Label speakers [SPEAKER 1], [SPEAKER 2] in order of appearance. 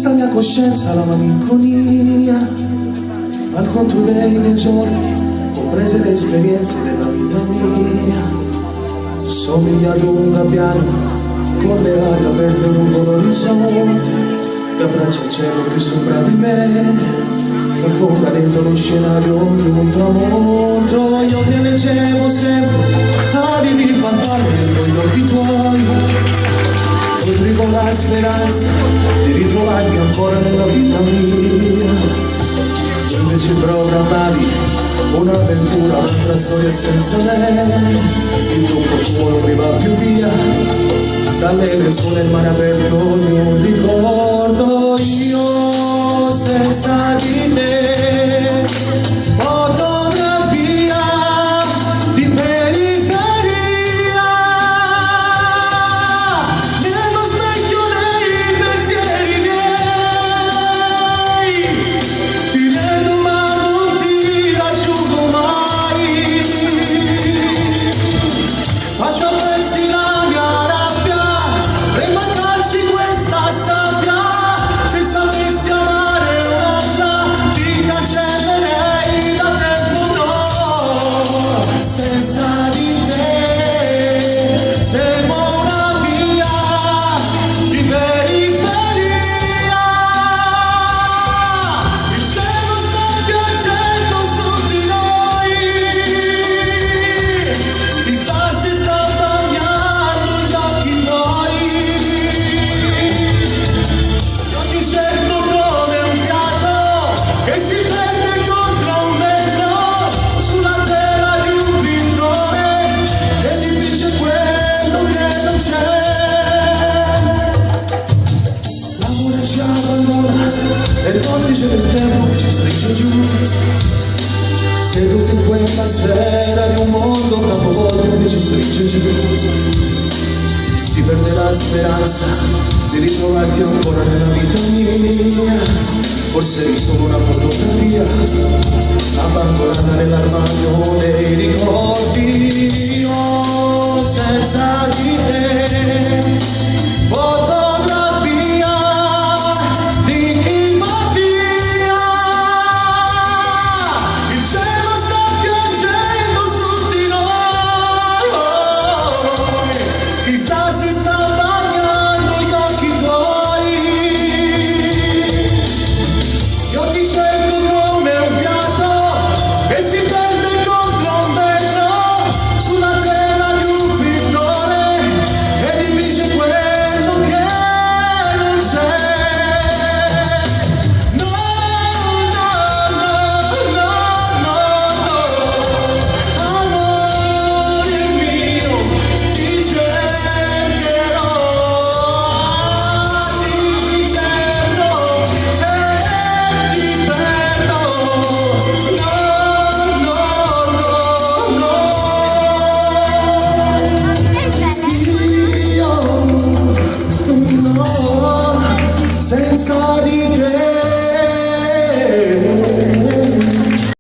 [SPEAKER 1] questa mia coscienza la malinconia, al conto dei miei giorni, comprese le esperienze della vita mia. Somiglia ad un gabbiano con le ali aperte lungo l'orizzonte, che abbraccia il cielo che sopra di me, che fonda dentro lo scenario di un tramonto. Io ti leggevo sempre ali di fantasmi dentro gli occhi tuoi, nutrivo la speranza di ritrovarti ancora nella vita mia. Tu invece programmavi un'avventura, un'altra storia senza lei. Il tuo profumo non mi va più via dalle lenzuola e il mare aperto di un ricordo. Io senza di te, fotografia di periferia, nello specchio dei pensieri miei. Ti vedo ma non ti raggiungo mai, faccio a pezzi la mia rabbia per mandarci questa sabbia. Se sapessi amare un'altra ti cancellerei da tempo, no. Senza di te siamo una via di periferia. Il cielo sta piangendo su di noi, i sassi stanno bagnando gli occhi tuoi. Io ti cerco come un fiato che si perde contro un vetro sulla tela di un pittore, e dice quello che non c'è. L'amore ci abbandona nel vortice del tempo che ci stringe giù, seduti in quella sfera di un mondo capovolto che ci stringe giù. Si perde la speranza di ritrovarti ancora nella vita mia. Forse eri solo una fotografia abbandonata nell'armadio dei ricordi.